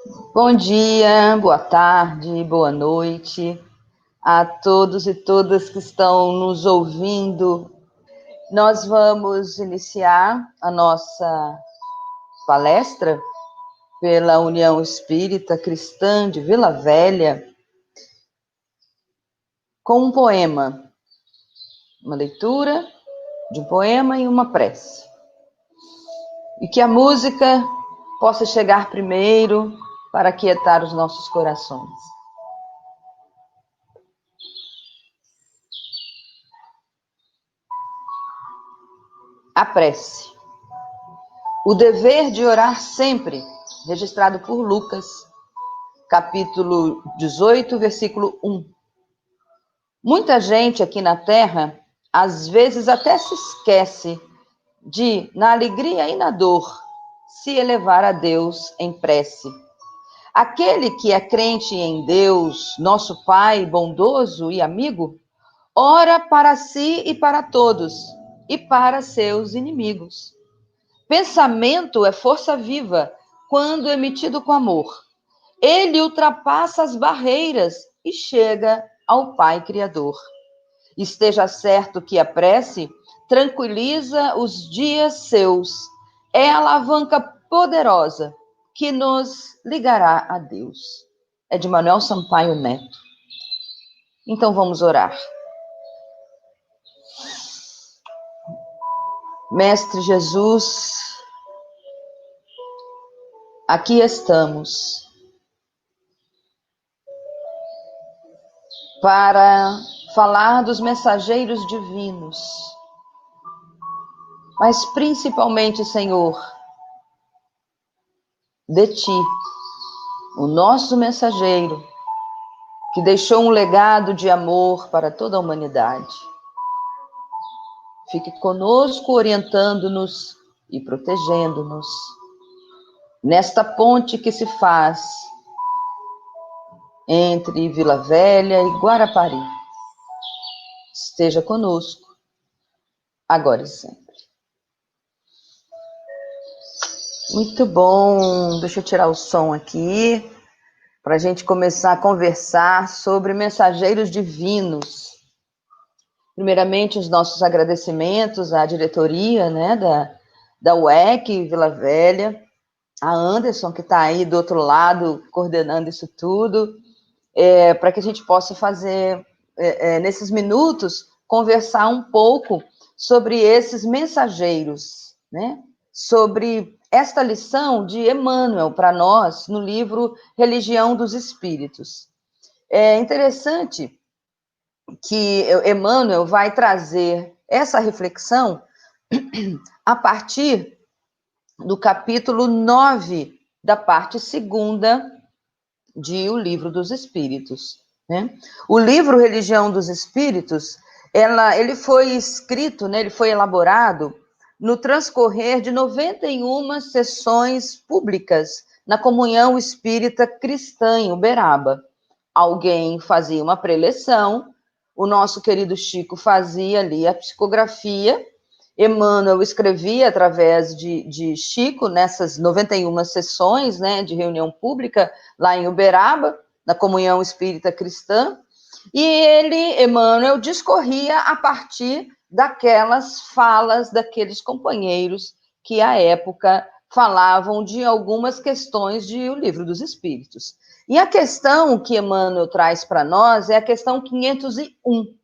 Bom dia, boa tarde, boa noite a todos e todas que estão nos ouvindo. Nós vamos iniciar a nossa palestra pela União Espírita Cristã de Vila Velha com um poema, uma leitura de um poema e uma prece. E que a música possa chegar primeiro para aquietar os nossos corações. A prece. O dever de orar sempre, registrado por Lucas, capítulo 18, versículo 1. Muita gente aqui na Terra, às vezes até se esquece de, na alegria e na dor, se elevar a Deus em prece. Aquele que é crente em Deus, nosso Pai bondoso e amigo, ora para si e para todos, e para seus inimigos. Pensamento é força viva quando emitido com amor. Ele ultrapassa as barreiras e chega ao Pai Criador. Esteja certo que a prece tranquiliza os dias seus. É a alavanca poderosa que nos ligará a Deus. É de Manuel Sampaio Neto. Então vamos orar. Mestre Jesus, aqui estamos para falar dos mensageiros divinos, mas principalmente, Senhor, de Ti, o nosso mensageiro, que deixou um legado de amor para toda a humanidade. Fique conosco, orientando-nos e protegendo-nos nesta ponte que se faz entre Vila Velha e Guarapari. Esteja conosco, agora e sempre. Muito bom, deixa eu tirar o som aqui, para a gente começar a conversar sobre mensageiros divinos. Primeiramente, os nossos agradecimentos à diretoria, né, da UEC Vila Velha, a Anderson, que está aí do outro lado, coordenando isso tudo, para que a gente possa fazer, nesses minutos, conversar um pouco sobre esses mensageiros, né? Sobre esta lição de Emmanuel para nós no livro Religião dos Espíritos. É interessante que Emmanuel vai trazer essa reflexão a partir do capítulo 9 da parte 2ª de O Livro dos Espíritos. Né? O livro Religião dos Espíritos, ele foi escrito, né, ele foi elaborado no transcorrer de 91 sessões públicas na Comunhão Espírita Cristã em Uberaba. Alguém fazia uma preleção, o nosso querido Chico fazia ali a psicografia, Emmanuel escrevia através de Chico nessas 91 sessões, né, de reunião pública lá em Uberaba, na Comunhão Espírita Cristã, e ele, Emmanuel, discorria a partir daquelas falas daqueles companheiros que, à época, falavam de algumas questões de O Livro dos Espíritos. E a questão que Emmanuel traz para nós é a questão 501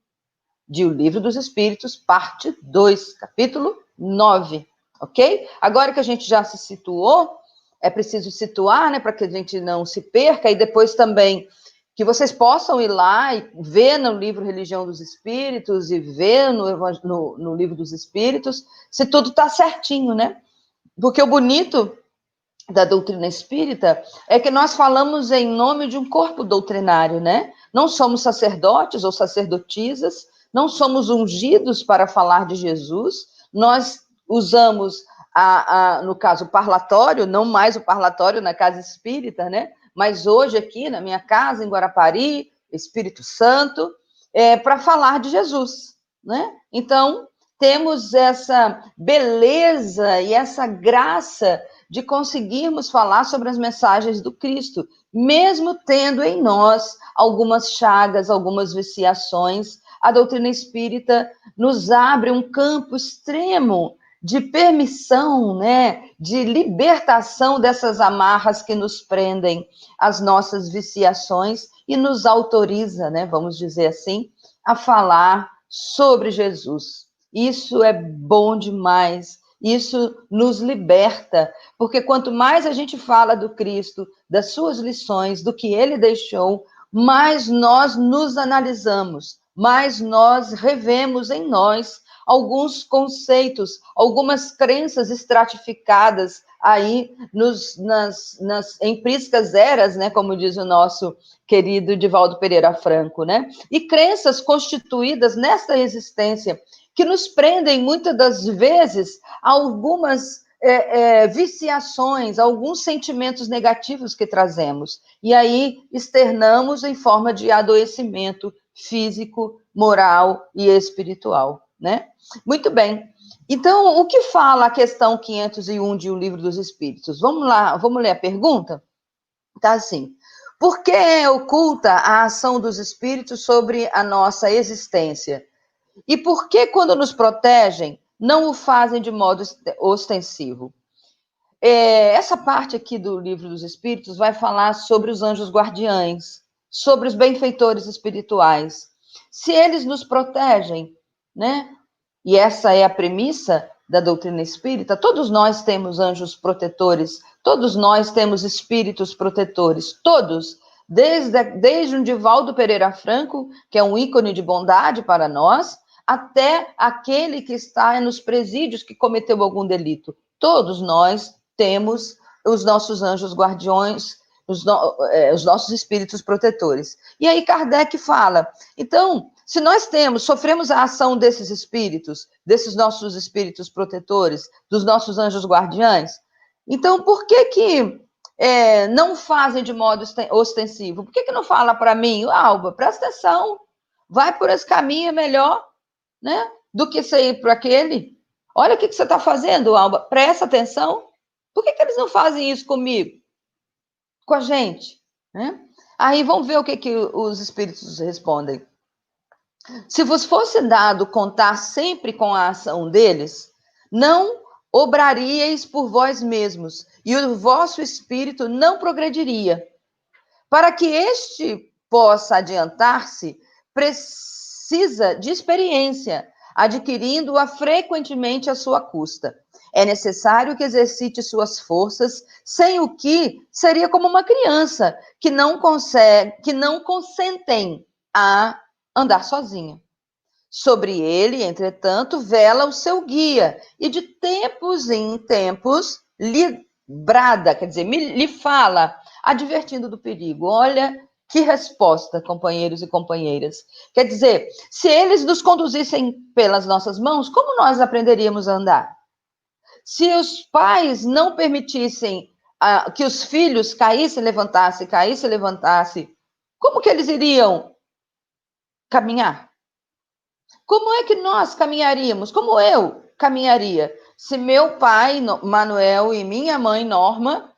de O Livro dos Espíritos, parte 2, capítulo 9, ok? Agora que a gente já se situou, é preciso situar, né, para que a gente não se perca, e depois também que vocês possam ir lá e ver no livro Religião dos Espíritos e ver no Livro dos Espíritos se tudo está certinho, né? Porque o bonito da doutrina espírita é que nós falamos em nome de um corpo doutrinário, né? Não somos sacerdotes ou sacerdotisas, não somos ungidos para falar de Jesus, nós usamos, no caso, o parlatório, não mais o parlatório na casa espírita, né? Mas hoje aqui na minha casa, em Guarapari, Espírito Santo, para falar de Jesus, né? Então, temos essa beleza e essa graça de conseguirmos falar sobre as mensagens do Cristo, mesmo tendo em nós algumas chagas, algumas viciações. A doutrina espírita nos abre um campo extremo de permissão, né, de libertação dessas amarras que nos prendem às nossas viciações e nos autoriza, né, vamos dizer assim, a falar sobre Jesus. Isso é bom demais. Isso nos liberta, porque quanto mais a gente fala do Cristo, das suas lições, do que ele deixou, mais nós nos analisamos, mais nós revemos em nós alguns conceitos, algumas crenças estratificadas aí em priscas eras, né, como diz o nosso querido Divaldo Pereira Franco, né? E crenças constituídas nesta existência que nos prendem muitas das vezes a algumas viciações, alguns sentimentos negativos que trazemos. E aí externamos em forma de adoecimento físico, moral e espiritual, né? Muito bem. Então, o que fala a questão 501 de O Livro dos Espíritos? Vamos lá, vamos ler a pergunta? Tá assim. Por que é oculta a ação dos espíritos sobre a nossa existência? E por que, quando nos protegem, não o fazem de modo ostensivo? Essa parte aqui do Livro dos Espíritos vai falar sobre os anjos guardiães, sobre os benfeitores espirituais. Se eles nos protegem, né? E essa é a premissa da doutrina espírita, todos nós temos anjos protetores, todos nós temos espíritos protetores, todos, desde um Divaldo Pereira Franco, que é um ícone de bondade para nós, até aquele que está nos presídios que cometeu algum delito. Todos nós temos os nossos anjos guardiões, os nossos espíritos protetores. E aí Kardec fala, então, se nós sofremos a ação desses espíritos, desses nossos espíritos protetores, dos nossos anjos guardiães, então por que não fazem de modo ostensivo? Por que não fala para mim, Alba, presta atenção, vai por esse caminho, é melhor, né, do que você ir para aquele? Olha o que você está fazendo, Alba, presta atenção. Por que eles não fazem isso comigo? Com a gente? Né? Aí vamos ver o que os espíritos respondem. Se vos fosse dado contar sempre com a ação deles, não obraríeis por vós mesmos, e o vosso espírito não progrediria. Para que este possa adiantar-se, precisa de experiência, adquirindo-a frequentemente à sua custa. É necessário que exercite suas forças, sem o que seria como uma criança que não consentem a andar sozinha. Sobre ele, entretanto, vela o seu guia, e de tempos em tempos lhe brada, quer dizer, lhe fala, advertindo do perigo. Olha que resposta, companheiros e companheiras. Quer dizer, se eles nos conduzissem pelas nossas mãos, como nós aprenderíamos a andar? Se os pais não permitissem que os filhos caíssem, levantassem, como que eles iriam caminhar? Como é que nós caminharíamos? Como eu caminharia? Se meu pai, Manuel, e minha mãe, Norma,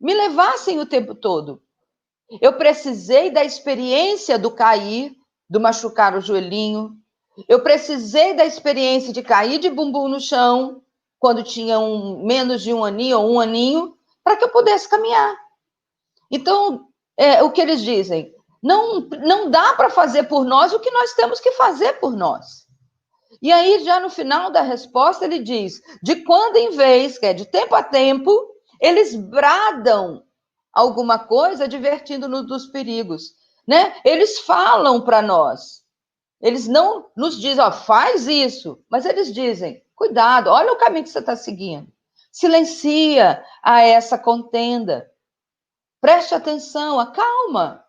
me levassem o tempo todo. Eu precisei da experiência do cair, do machucar o joelhinho. Eu precisei da experiência de cair de bumbum no chão, quando tinha menos de um aninho ou um aninho, para que eu pudesse caminhar. Então, o que eles dizem? Não dá para fazer por nós o que nós temos que fazer por nós. E aí, já no final da resposta, ele diz, de quando em vez, que é de tempo a tempo, eles bradam alguma coisa advertindo-nos dos perigos, né? Eles falam para nós. Eles não nos dizem, ó, faz isso, mas eles dizem, cuidado, olha o caminho que você está seguindo. Silencia a essa contenda. Preste atenção, acalma.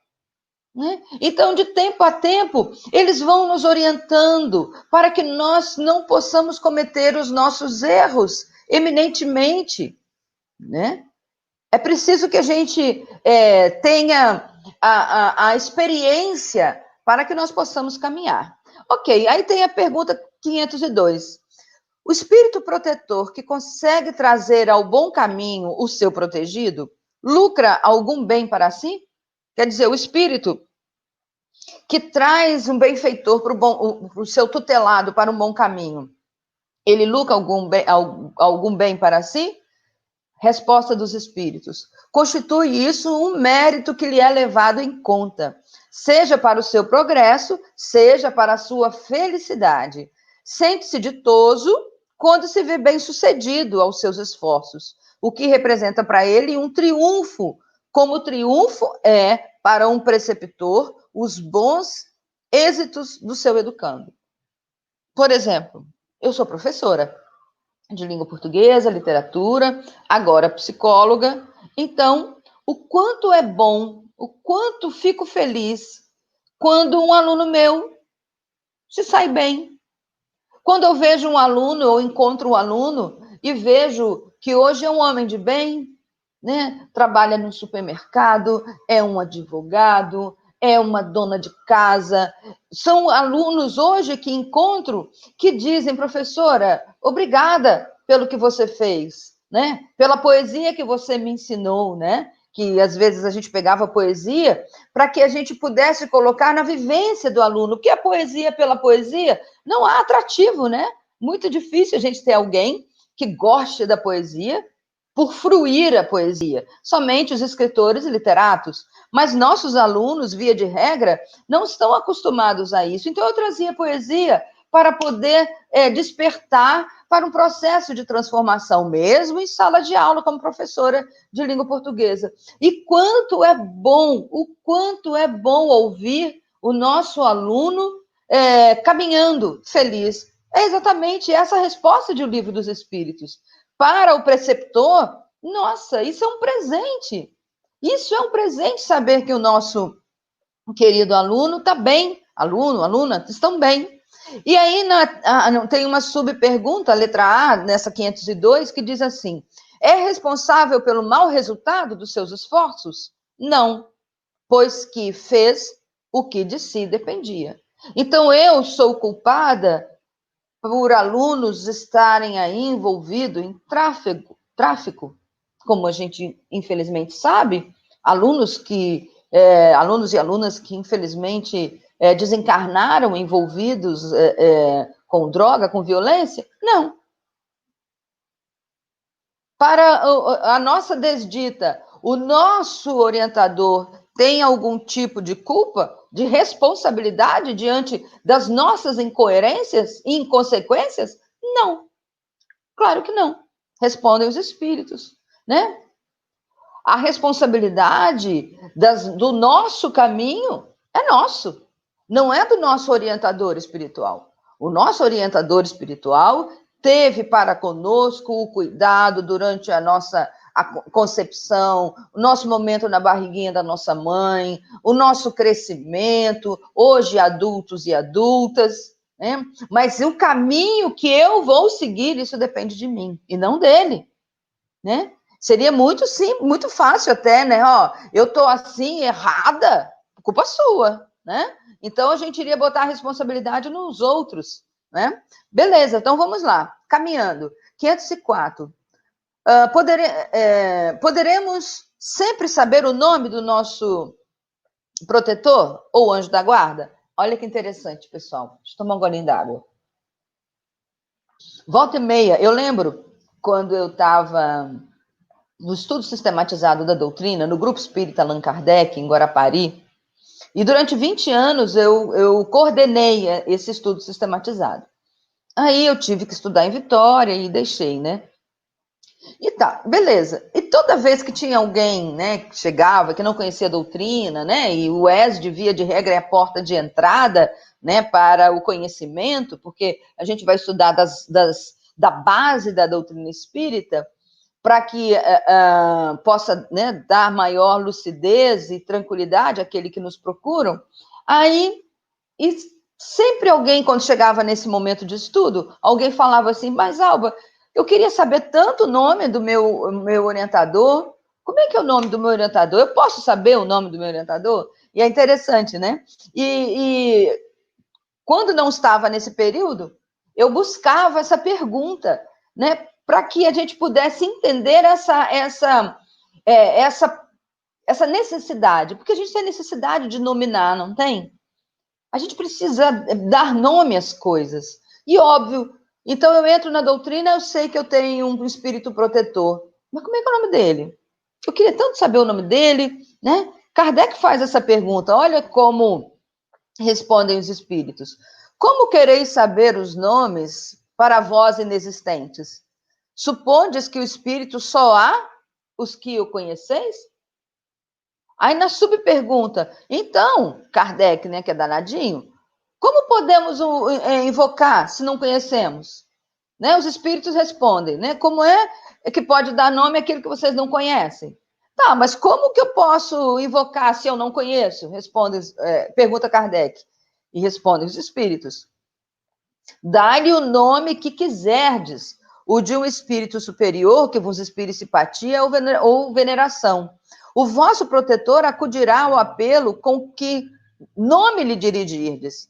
Né? Então, de tempo a tempo, eles vão nos orientando para que nós não possamos cometer os nossos erros eminentemente. Né? É preciso que a gente tenha a experiência para que nós possamos caminhar. Ok, aí tem a pergunta 502. O espírito protetor que consegue trazer ao bom caminho o seu protegido, lucra algum bem para si? Quer dizer, o espírito que traz um benfeitor para o seu tutelado para um bom caminho, ele lucra algum bem para si? Resposta dos espíritos. Constitui isso um mérito que lhe é levado em conta, seja para o seu progresso, seja para a sua felicidade. Sente-se ditoso quando se vê bem-sucedido aos seus esforços, o que representa para ele um triunfo, como o triunfo é para um preceptor os bons êxitos do seu educando. Por exemplo, eu sou professora de língua portuguesa, literatura, agora psicóloga. Então, o quanto é bom, o quanto fico feliz quando um aluno meu se sai bem. Quando eu vejo um aluno ou encontro um aluno e vejo que hoje é um homem de bem, né? Trabalha no supermercado, é um advogado, é uma dona de casa. São alunos hoje que encontro que dizem, professora, obrigada pelo que você fez, né? Pela poesia que você me ensinou, né? Que às vezes a gente pegava poesia para que a gente pudesse colocar na vivência do aluno, porque a poesia pela poesia não há atrativo, né? Muito difícil a gente ter alguém que goste da poesia por fruir a poesia, somente os escritores e literatos. Mas nossos alunos, via de regra, não estão acostumados a isso. Então, eu trazia poesia para poder despertar para um processo de transformação, mesmo em sala de aula, como professora de língua portuguesa. E o quanto é bom ouvir o nosso aluno caminhando feliz. É exatamente essa a resposta de O Livro dos Espíritos. Para o preceptor, nossa, isso é um presente. Isso é um presente saber que o nosso querido aluno está bem, aluno, aluna, estão bem. E aí tem uma subpergunta, a letra A, nessa 502, que diz assim: é responsável pelo mau resultado dos seus esforços? Não, pois que fez o que de si dependia. Então, eu sou culpada por alunos estarem aí envolvidos em tráfico, como a gente infelizmente sabe, alunos e alunas que infelizmente desencarnaram envolvidos com droga, com violência? Não. Para a nossa desdita, o nosso orientador tem algum tipo de culpa, de responsabilidade diante das nossas incoerências e inconsequências? Não, claro que não. Respondem os espíritos, né? A responsabilidade do nosso caminho é nosso, não é do nosso orientador espiritual. O nosso orientador espiritual teve para conosco o cuidado durante a nossa concepção, o nosso momento na barriguinha da nossa mãe, o nosso crescimento, hoje adultos e adultas, né? Mas o caminho que eu vou seguir, isso depende de mim e não dele, né? Seria muito sim, muito fácil até, né? Ó, eu tô assim errada, culpa sua, né? Então a gente iria botar a responsabilidade nos outros, né? Beleza, então vamos lá. Caminhando. 504. Poderemos sempre saber o nome do nosso protetor ou anjo da guarda? Olha que interessante, pessoal. Deixa eu tomar um golinho d'água. Volta e meia, eu lembro quando eu estava no estudo sistematizado da doutrina, no Grupo Espírita Allan Kardec, em Guarapari, e durante 20 anos eu coordenei esse estudo sistematizado. Aí eu tive que estudar em Vitória e deixei, né? E tá, beleza. E toda vez que tinha alguém, né, que chegava, que não conhecia a doutrina, né, e o ESD, via de regra, é a porta de entrada, né, para o conhecimento, porque a gente vai estudar da base da doutrina espírita, para que possa, né, dar maior lucidez e tranquilidade àquele que nos procuram. Aí, e sempre alguém, quando chegava nesse momento de estudo, alguém falava assim, mas Alba, eu queria saber tanto o nome do meu orientador. Como é que é o nome do meu orientador? Eu posso saber o nome do meu orientador? E é interessante, né? E quando não estava nesse período, eu buscava essa pergunta, né, para que a gente pudesse entender essa necessidade, porque a gente tem necessidade de nominar, não tem? A gente precisa dar nome às coisas. E óbvio, então eu entro na doutrina, eu sei que eu tenho um espírito protetor. Mas como é que é o nome dele? Eu queria tanto saber o nome dele, né? Kardec faz essa pergunta, olha como respondem os espíritos. Como quereis saber os nomes para vós inexistentes? Supondes que o espírito só há os que o conheceis? Aí na subpergunta, então, Kardec, né, que é danadinho, como podemos invocar se não conhecemos? Né? Os espíritos respondem, né? Como é que pode dar nome àquilo que vocês não conhecem? Tá, mas como que eu posso invocar se eu não conheço? Pergunta Kardec. E respondem os espíritos. Dá-lhe o nome que quiserdes, o de um espírito superior, que vos inspire simpatia ou veneração. O vosso protetor acudirá ao apelo com que nome lhe dirigirdes,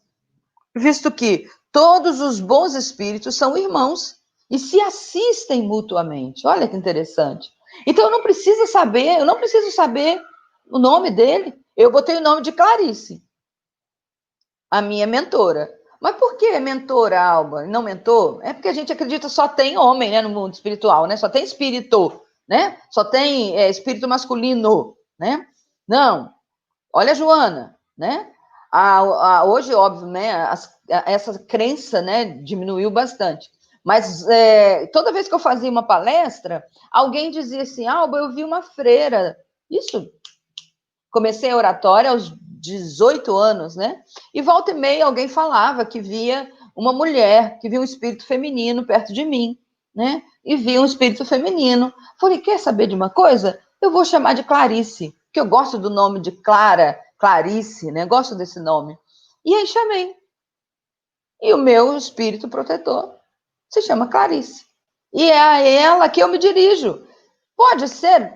visto que todos os bons espíritos são irmãos e se assistem mutuamente. Olha que interessante. Então eu não preciso saber o nome dele. Eu botei o nome de Clarice, a minha mentora. Mas por que mentora, Alba, não mentor? É porque a gente acredita só tem homem, né, no mundo espiritual, né? Só tem espírito, né? Só tem espírito masculino, né? Não. Olha a Joana, né? Hoje, óbvio, né? Essa crença, né, diminuiu bastante. Mas toda vez que eu fazia uma palestra, alguém dizia assim, Alba, eu vi uma freira. Isso, comecei a oratória aos 18 anos, né? E volta e meia alguém falava que via uma mulher, que via um espírito feminino perto de mim, né? E via um espírito feminino. Falei, quer saber de uma coisa? Eu vou chamar de Clarice, porque eu gosto do nome de Clara, Clarice, né? Gosto desse nome. E aí chamei. E o meu espírito protetor se chama Clarice. E é a ela que eu me dirijo. Pode ser,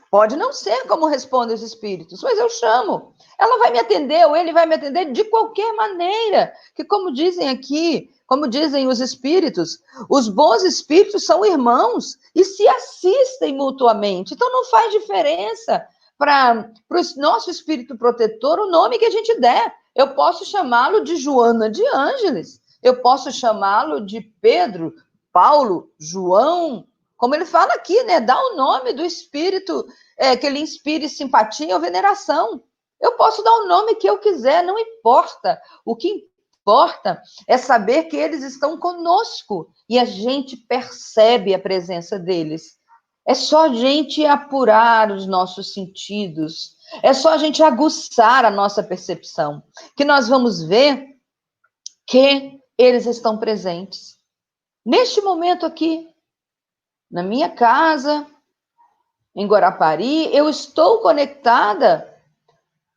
pode não ser como respondem os espíritos, mas eu chamo. Ela vai me atender, ou ele vai me atender de qualquer maneira. Que como dizem aqui, como dizem os espíritos, os bons espíritos são irmãos e se assistem mutuamente. Então não faz diferença para o nosso espírito protetor o nome que a gente der. Eu posso chamá-lo de Joana de Ângeles, eu posso chamá-lo de Pedro, Paulo, João, como ele fala aqui, né? Dá o nome do espírito que ele inspire simpatia ou veneração. Eu posso dar o nome que eu quiser, não importa. O que importa é saber que eles estão conosco e a gente percebe a presença deles. É só a gente apurar os nossos sentidos, é só a gente aguçar a nossa percepção, que nós vamos ver que eles estão presentes. Neste momento aqui, na minha casa, em Guarapari, eu estou conectada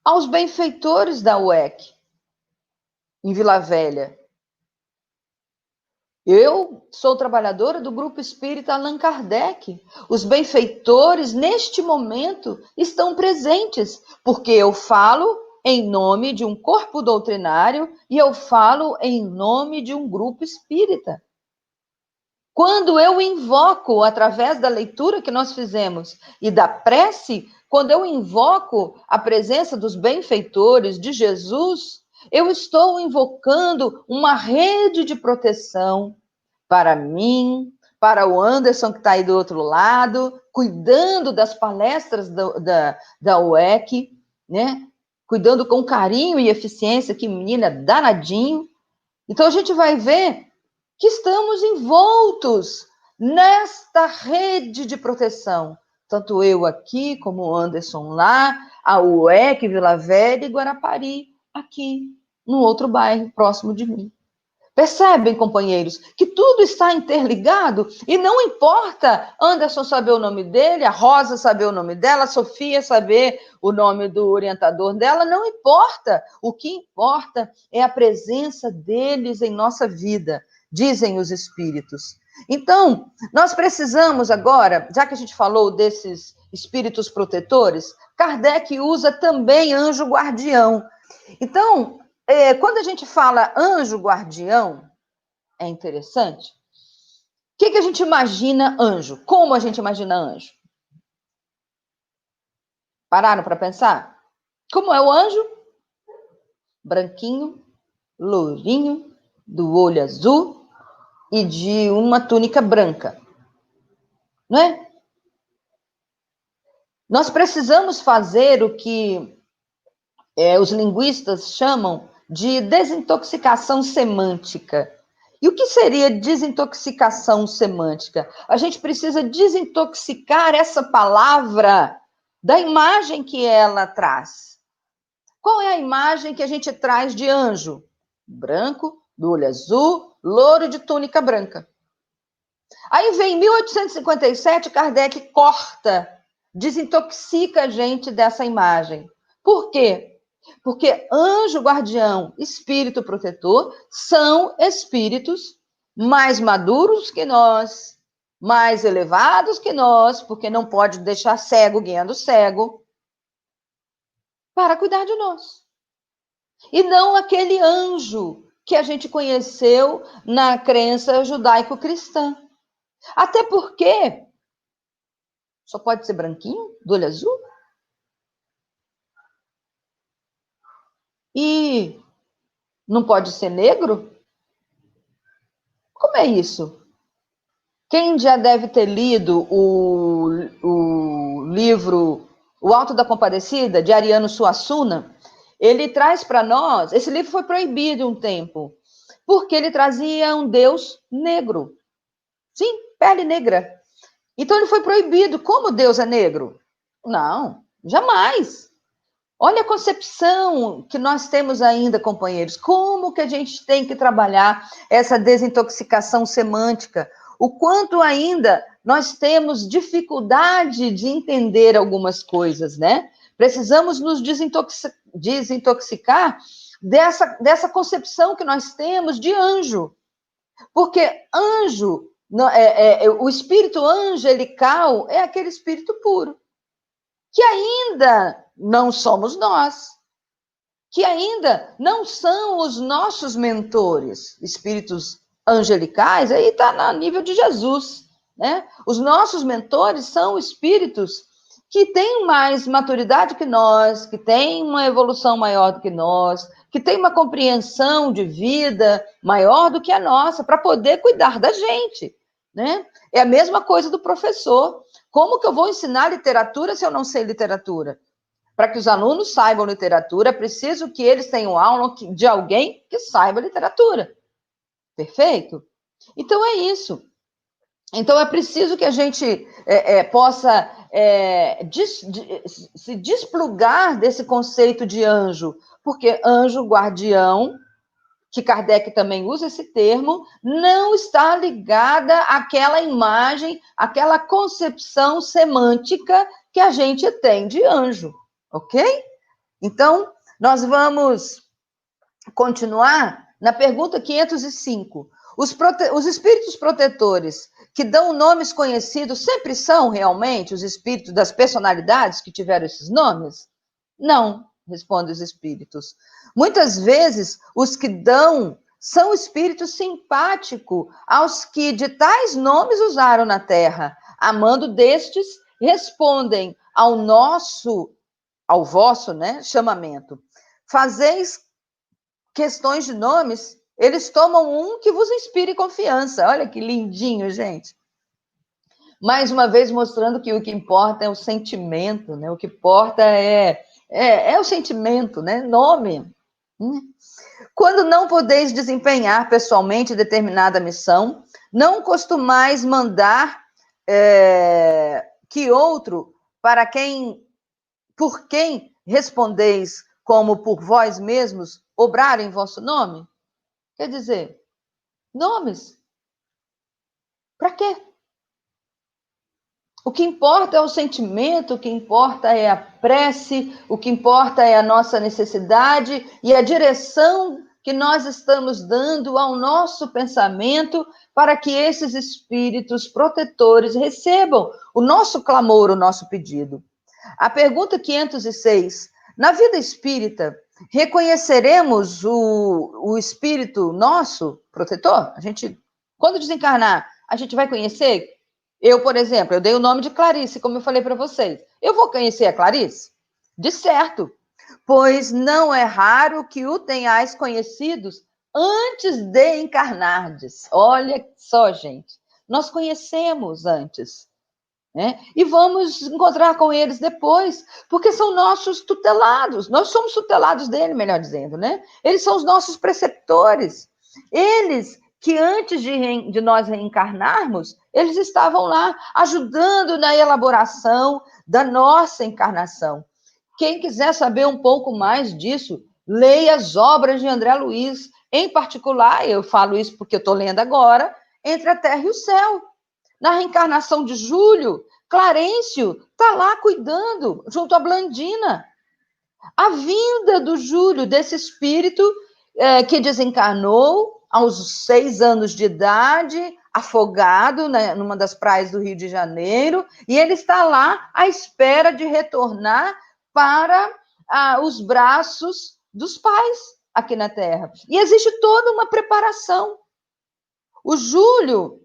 aos benfeitores da UEC, em Vila Velha. Eu sou trabalhadora do Grupo Espírita Allan Kardec. Os benfeitores, neste momento, estão presentes, porque eu falo em nome de um corpo doutrinário e eu falo em nome de um grupo espírita. Quando eu invoco, através da leitura que nós fizemos e da prece, quando eu invoco a presença dos benfeitores de Jesus, eu estou invocando uma rede de proteção para mim, para o Anderson que está aí do outro lado, cuidando das palestras da UEC, né? Cuidando com carinho e eficiência, que menina danadinho. Então a gente vai ver que estamos envoltos nesta rede de proteção. Tanto eu aqui, como o Anderson lá, a UEC, Vila Velha e Guarapari, aqui, no outro bairro, próximo de mim. Percebem, companheiros, que tudo está interligado e não importa Anderson saber o nome dele, a Rosa saber o nome dela, a Sofia saber o nome do orientador dela, não importa. O que importa é a presença deles em nossa vida, dizem os espíritos. Então, nós precisamos agora, já que a gente falou desses espíritos protetores, Kardec usa também anjo guardião. Então, quando a gente fala anjo guardião, É interessante. O que a gente imagina anjo? Como a gente imagina anjo? Pararam para pensar? Como é o anjo? Branquinho, lourinho, do olho azul e de uma túnica branca. Não é? Nós precisamos fazer o que os linguistas chamam de desintoxicação semântica. E o que seria desintoxicação semântica? A gente precisa desintoxicar essa palavra da imagem que ela traz. Qual é a imagem que a gente traz de anjo? Branco, do olho azul, louro de túnica branca. Aí vem em 1857, Kardec corta, desintoxica a gente dessa imagem. Por quê? Porque anjo guardião, espírito protetor, são espíritos mais maduros que nós, mais elevados que nós, porque não pode deixar cego guiando cego, para cuidar de nós. E não aquele anjo que a gente conheceu na crença judaico-cristã. Até porque só pode ser branquinho, do olho azul? E não pode ser negro? Como é isso? Quem já deve ter lido o livro O Alto da Compadecida, de Ariano Suassuna, ele traz para nós, esse livro foi proibido um tempo, porque ele trazia um Deus negro. Sim, pele negra. Então ele foi proibido. Como Deus é negro? Não, jamais. Olha a concepção que nós temos ainda, companheiros. Como que a gente tem que trabalhar essa desintoxicação semântica? O quanto ainda nós temos dificuldade de entender algumas coisas, né? Precisamos nos desintoxicar dessa concepção que nós temos de anjo. Porque anjo, o espírito angelical é aquele espírito puro, que ainda não somos nós, que ainda não são os nossos mentores, espíritos angelicais, aí está no nível de Jesus, né? Os nossos mentores são espíritos que têm mais maturidade que nós, que têm uma evolução maior do que nós, que têm uma compreensão de vida maior do que a nossa, para poder cuidar da gente, né? É a mesma coisa do professor. Como que eu vou ensinar literatura se eu não sei literatura? Para que os alunos saibam literatura, é preciso que eles tenham aula de alguém que saiba literatura. Perfeito? Então é isso. Então é preciso que a gente possa se desplugar desse conceito de anjo, porque anjo guardião, que Kardec também usa esse termo, não está ligada àquela imagem, àquela concepção semântica que a gente tem de anjo, ok? Então, nós vamos continuar na pergunta 505. Os espíritos protetores que dão nomes conhecidos sempre são realmente os espíritos das personalidades que tiveram esses nomes? Não, respondem os espíritos. Muitas vezes, os que dão são espíritos simpáticos aos que de tais nomes usaram na Terra. Amando destes, respondem ao vosso, né, chamamento. Fazeis questões de nomes, eles tomam um que vos inspire confiança. Olha que lindinho, gente. Mais uma vez mostrando que o que importa é o sentimento, né? O que importa é o sentimento, né? Nome. Quando não podeis desempenhar pessoalmente determinada missão, não costumais mandar que outro, por quem respondeis como por vós mesmos, obrar em vosso nome? Quer dizer, nomes. Para quê? O que importa é o sentimento, o que importa é a prece, o que importa é a nossa necessidade e a direção que nós estamos dando ao nosso pensamento para que esses espíritos protetores recebam o nosso clamor, o nosso pedido. A pergunta 506. Na vida espírita, reconheceremos o espírito nosso protetor. A gente, quando desencarnar, a gente vai conhecer. Eu, por exemplo, eu dei o nome de Clarice, como eu falei para vocês. Eu vou conhecer a Clarice? De certo, pois não é raro que o tenhais conhecidos antes de encarnardes. Olha só, gente, nós conhecemos antes, né? E vamos encontrar com eles depois, porque são nossos tutelados. Nós somos tutelados dele, melhor dizendo, né? Eles são os nossos preceptores. Eles que antes de nós reencarnarmos, eles estavam lá ajudando na elaboração da nossa encarnação. Quem quiser saber um pouco mais disso, leia as obras de André Luiz. Em particular, eu falo isso porque eu estou lendo agora, Entre a Terra e o Céu. Na reencarnação de Júlio, Clarencio está lá cuidando, junto à Blandina. A vinda do Júlio, desse espírito que desencarnou aos 6 anos de idade, afogado, né, numa das praias do Rio de Janeiro, e ele está lá à espera de retornar para os braços dos pais aqui na Terra. E existe toda uma preparação. O Júlio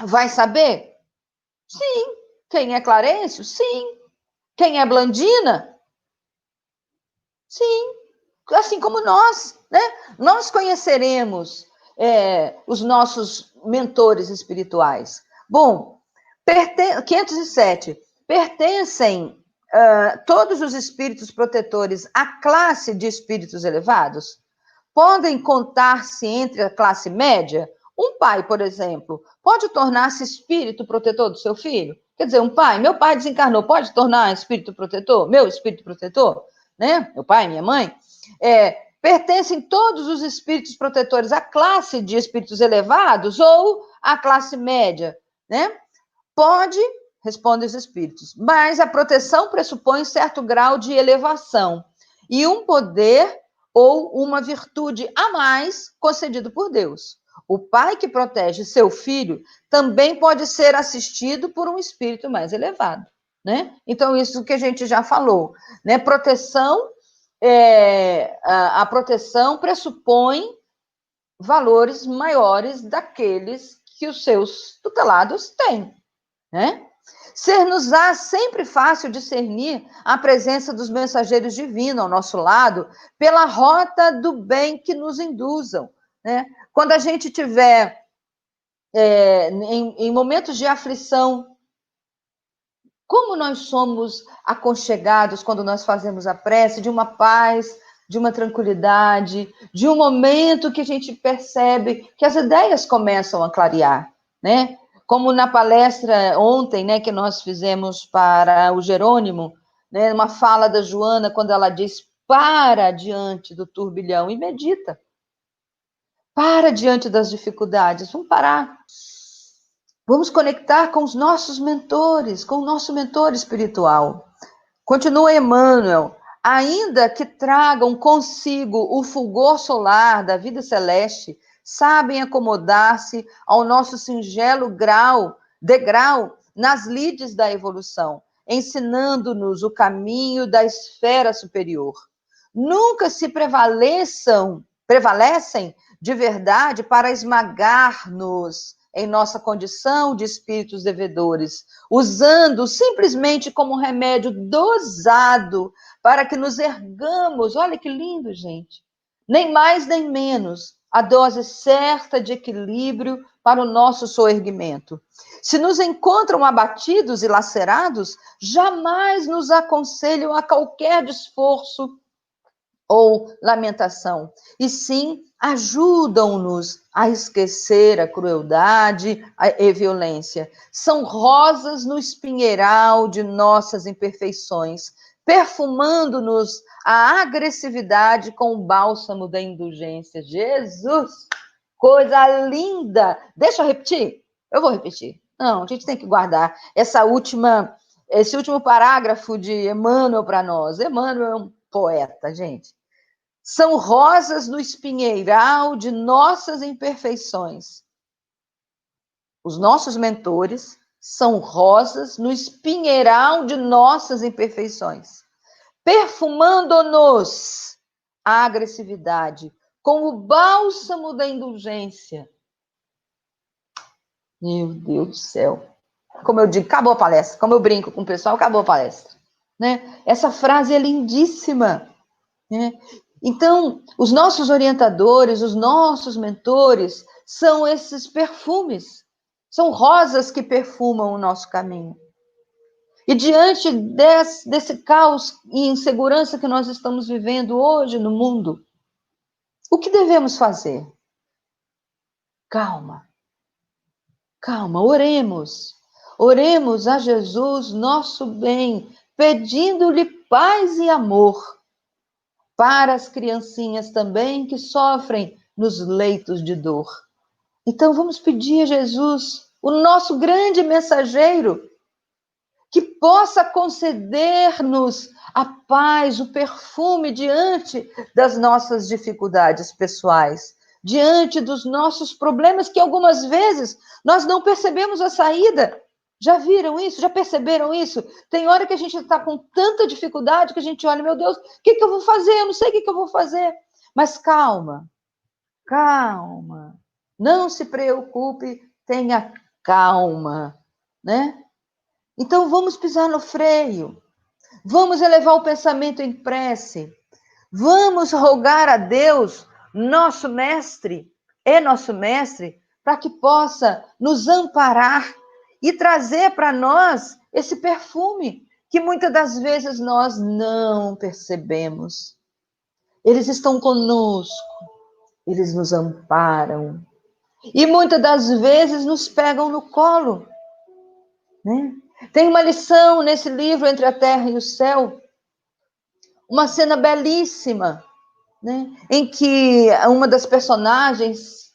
vai saber? Sim. Quem é Clarencio? Sim. Quem é Blandina? Sim. Assim como nós, né? Nós conheceremos os nossos mentores espirituais. Bom, 507. Pertencem todos os espíritos protetores à classe de espíritos elevados? Podem contar-se entre a classe média? Um pai, por exemplo, pode tornar-se espírito protetor do seu filho? Quer dizer, meu pai desencarnou, pode tornar espírito protetor? Meu espírito protetor? Né? Meu pai, minha mãe? Pertencem todos os espíritos protetores à classe de espíritos elevados ou à classe média? Né? Pode, respondem os espíritos, mas a proteção pressupõe certo grau de elevação e um poder ou uma virtude a mais concedido por Deus. O pai que protege seu filho também pode ser assistido por um espírito mais elevado, né? Então, isso que a gente já falou, né? Proteção, a proteção pressupõe valores maiores daqueles que os seus tutelados têm, né? Ser-nos-á sempre fácil discernir a presença dos mensageiros divinos ao nosso lado pela rota do bem que nos induzam, né? Quando a gente tiver em momentos de aflição, como nós somos aconchegados quando nós fazemos a prece de uma paz, de uma tranquilidade, de um momento que a gente percebe que as ideias começam a clarear, né? Como na palestra ontem, né, que nós fizemos para o Jerônimo, né, uma fala da Joana, quando ela diz, para diante do turbilhão e medita. Para diante das dificuldades, vamos parar. Vamos conectar com os nossos mentores, com o nosso mentor espiritual. Continua Emmanuel, ainda que tragam consigo o fulgor solar da vida celeste, sabem acomodar-se ao nosso singelo degrau nas lides da evolução, ensinando-nos o caminho da esfera superior. Nunca se prevalecem de verdade para esmagar-nos em nossa condição de espíritos devedores, usando simplesmente como remédio dosado para que nos ergamos. Olha que lindo, gente. Nem mais nem menos, a dose certa de equilíbrio para o nosso soerguimento. Se nos encontram abatidos e lacerados, jamais nos aconselham a qualquer esforço ou lamentação, e sim ajudam-nos a esquecer a crueldade e violência. São rosas no espinheiral de nossas imperfeições, perfumando-nos a agressividade com o bálsamo da indulgência. Jesus, coisa linda! Deixa eu repetir? Eu vou repetir. Não, a gente tem que guardar esse último parágrafo de Emmanuel para nós. Emmanuel é um poeta, gente. São rosas no espinheiral de nossas imperfeições. Os nossos mentores são rosas no espinheiral de nossas imperfeições, perfumando-nos a agressividade como bálsamo da indulgência. Meu Deus do céu. Como eu digo, acabou a palestra. Como eu brinco com o pessoal, acabou a palestra. Né? Essa frase é lindíssima. Né? Então, os nossos orientadores, os nossos mentores, são esses perfumes. São rosas que perfumam o nosso caminho. E diante desse caos e insegurança que nós estamos vivendo hoje no mundo, o que devemos fazer? Calma, calma, oremos. Oremos a Jesus, nosso bem, pedindo-lhe paz e amor para as criancinhas também que sofrem nos leitos de dor. Então vamos pedir a Jesus, o nosso grande mensageiro, que possa conceder-nos a paz, o perfume diante das nossas dificuldades pessoais, diante dos nossos problemas, que algumas vezes nós não percebemos a saída. Já viram isso? Já perceberam isso? Tem hora que a gente está com tanta dificuldade que a gente olha, meu Deus, o que eu vou fazer? Eu não sei o que eu vou fazer. Mas calma, calma. Não se preocupe, tenha calma, né? Então vamos pisar no freio, vamos elevar o pensamento em prece, vamos rogar a Deus, nosso mestre, para que possa nos amparar e trazer para nós esse perfume que muitas das vezes nós não percebemos. Eles estão conosco, eles nos amparam e muitas das vezes nos pegam no colo, né? Tem uma lição nesse livro, Entre a Terra e o Céu, uma cena belíssima, né? Em que uma das personagens,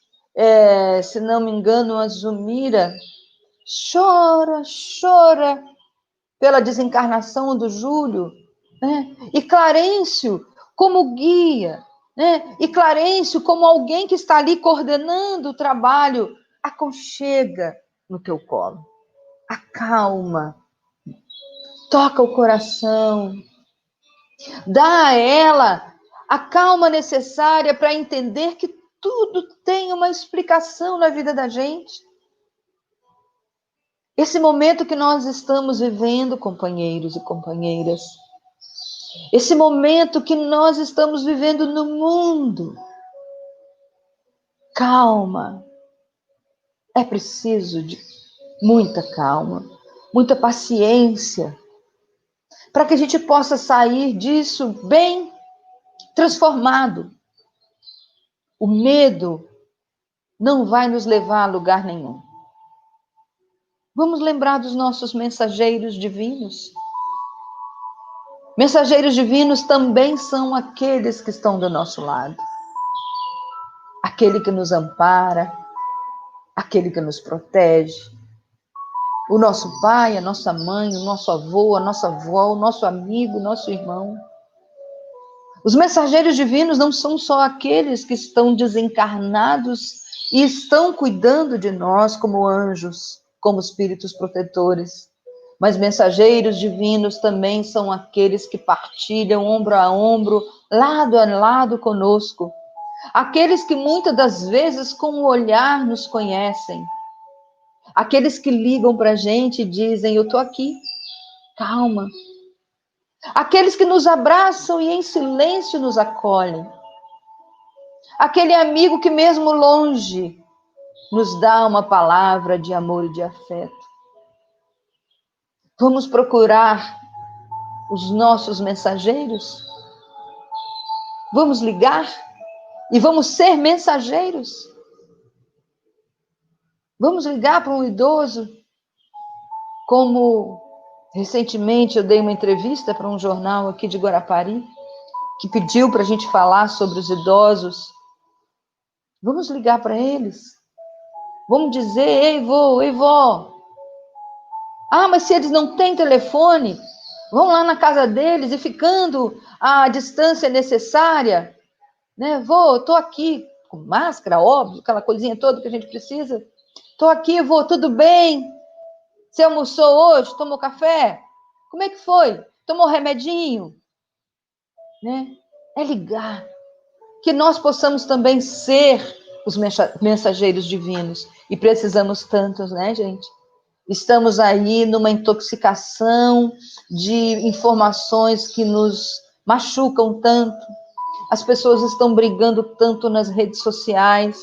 se não me engano, a Zumira, chora pela desencarnação do Júlio, né? E Clarencio como guia, né? E Clarencio como alguém que está ali coordenando o trabalho, aconchega no teu colo, acalma, toca o coração, dá a ela a calma necessária para entender que tudo tem uma explicação na vida da gente. Esse momento que nós estamos vivendo, companheiros e companheiras, esse momento que nós estamos vivendo no mundo, calma. É preciso de muita calma, muita paciência, para que a gente possa sair disso bem transformado. O medo não vai nos levar a lugar nenhum. Vamos lembrar dos nossos mensageiros divinos. Mensageiros divinos também são aqueles que estão do nosso lado. Aquele que nos ampara, aquele que nos protege. O nosso pai, a nossa mãe, o nosso avô, a nossa avó, o nosso amigo, o nosso irmão. Os mensageiros divinos não são só aqueles que estão desencarnados e estão cuidando de nós como anjos, como espíritos protetores. Mas mensageiros divinos também são aqueles que partilham ombro a ombro, lado a lado conosco. Aqueles que muitas das vezes com o olhar nos conhecem. Aqueles que ligam para a gente e dizem, eu estou aqui, calma. Aqueles que nos abraçam e em silêncio nos acolhem. Aquele amigo que mesmo longe nos dá uma palavra de amor e de afeto. Vamos procurar os nossos mensageiros? Vamos ligar e vamos ser mensageiros? Vamos ligar para um idoso, como recentemente eu dei uma entrevista para um jornal aqui de Guarapari, que pediu para a gente falar sobre os idosos. Vamos ligar para eles. Vamos dizer, ei vó. Ah, mas se eles não têm telefone, vão lá na casa deles e ficando à distância necessária, né? Vô, estou aqui, com máscara, óbvio, aquela coisinha toda que a gente precisa. Estou aqui, vô, tudo bem? Você almoçou hoje? Tomou café? Como é que foi? Tomou remedinho? Né? É ligar. que nós possamos também ser os mensageiros divinos. E precisamos tantos, né, gente? Estamos aí numa intoxicação de informações que nos machucam tanto. As pessoas estão brigando tanto nas redes sociais.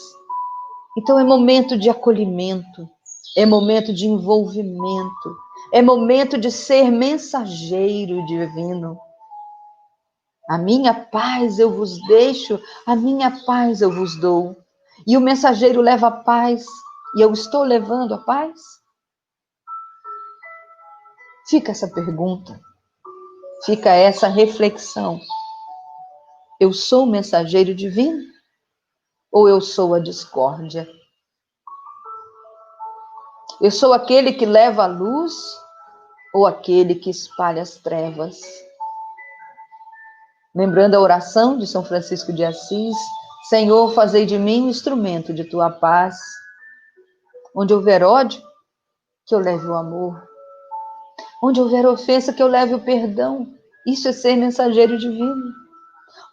Então é momento de acolhimento, é momento de envolvimento, é momento de ser mensageiro divino. A minha paz eu vos deixo, a minha paz eu vos dou. E o mensageiro leva a paz, e eu estou levando a paz? Fica essa pergunta, fica essa reflexão. Eu sou o mensageiro divino? Ou eu sou a discórdia? Eu sou aquele que leva a luz ou aquele que espalha as trevas? Lembrando a oração de São Francisco de Assis, Senhor, fazei de mim um instrumento de tua paz. Onde houver ódio, que eu leve o amor. Onde houver ofensa, que eu leve o perdão. Isso é ser mensageiro divino.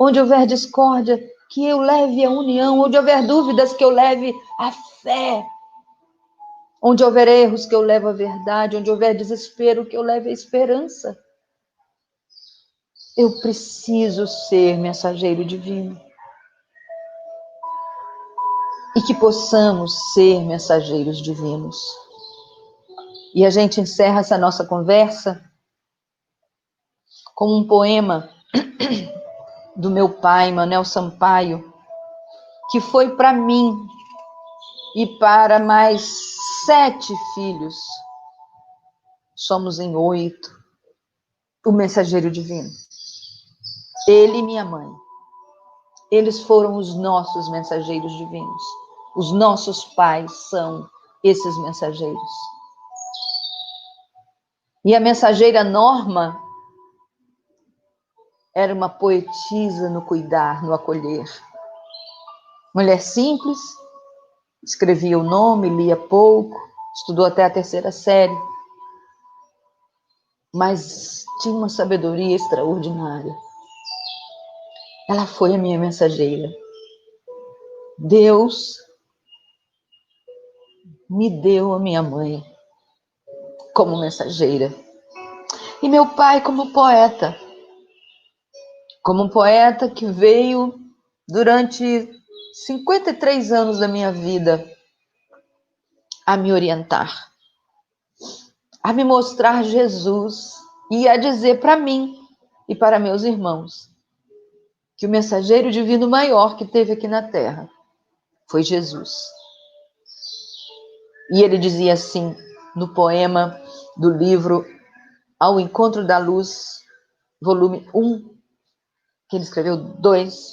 Onde houver discórdia, que eu leve a união. Onde houver dúvidas, que eu leve a fé. Onde houver erros, que eu leve a verdade. Onde houver desespero, que eu leve a esperança. Eu preciso ser mensageiro divino. E que possamos ser mensageiros divinos. E a gente encerra essa nossa conversa com um poema do meu pai, Manuel Sampaio, que foi para mim e para mais 7 filhos. Somos em 8. O mensageiro divino. Ele e minha mãe. Eles foram os nossos mensageiros divinos. Os nossos pais são esses mensageiros. E a mensageira Norma era uma poetisa no cuidar, no acolher. Mulher simples, escrevia o nome, lia pouco, estudou até a 3ª série, mas tinha uma sabedoria extraordinária. Ela foi a minha mensageira. Deus me deu a minha mãe como mensageira. E meu pai como poeta. Como um poeta que veio durante 53 anos da minha vida a me orientar, a me mostrar Jesus e a dizer para mim e para meus irmãos que o mensageiro divino maior que teve aqui na Terra foi Jesus. E ele dizia assim, no poema do livro Ao Encontro da Luz, volume 1, que ele escreveu 2,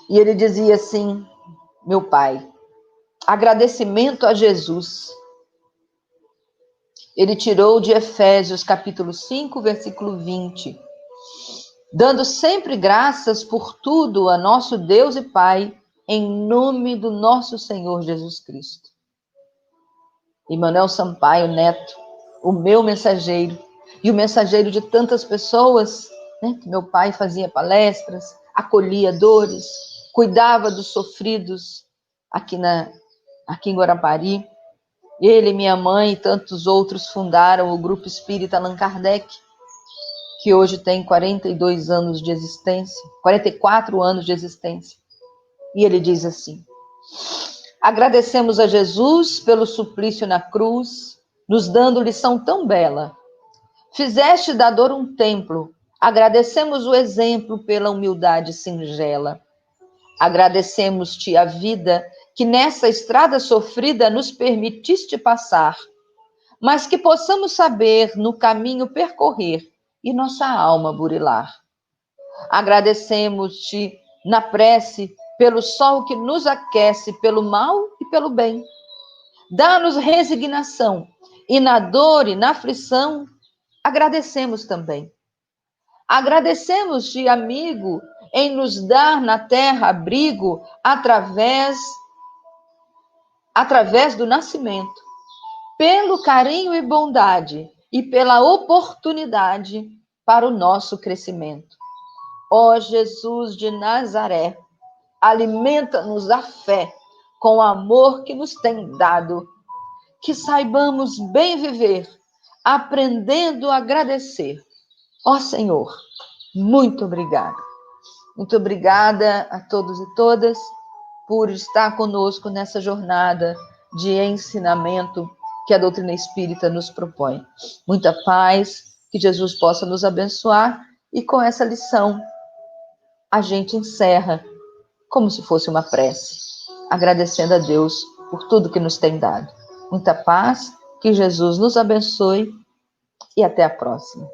e ele dizia assim, meu pai, agradecimento a Jesus. Ele tirou de Efésios capítulo 5, versículo 20, dando sempre graças por tudo a nosso Deus e Pai, em nome do nosso Senhor Jesus Cristo. E Manuel Sampaio Neto, o meu mensageiro, e o mensageiro de tantas pessoas, né, que meu pai fazia palestras, acolhia dores, cuidava dos sofridos aqui em Guarapari. Ele, minha mãe e tantos outros fundaram o Grupo Espírita Allan Kardec, que hoje tem 42 anos de existência, 44 anos de existência. E ele diz assim, agradecemos a Jesus pelo suplício na cruz, nos dando lição tão bela. Fizeste da dor um templo, agradecemos o exemplo pela humildade singela. Agradecemos-te a vida que nessa estrada sofrida nos permitiste passar, mas que possamos saber no caminho percorrer e nossa alma burilar. Agradecemos-te na prece pelo sol que nos aquece pelo mal e pelo bem. Dá-nos resignação e na dor e na aflição agradecemos também. Agradecemos-te, amigo, em nos dar na terra abrigo através do nascimento, pelo carinho e bondade e pela oportunidade para o nosso crescimento. Ó Jesus de Nazaré, Alimenta-nos a fé com o amor que nos tem dado. Que saibamos bem viver, aprendendo a agradecer. Ó Senhor, muito obrigada. Muito obrigada a todos e todas por estar conosco nessa jornada de ensinamento que a doutrina espírita nos propõe. Muita paz, que Jesus possa nos abençoar, e com essa lição a gente encerra como se fosse uma prece, agradecendo a Deus por tudo que nos tem dado. Muita paz, que Jesus nos abençoe e até a próxima.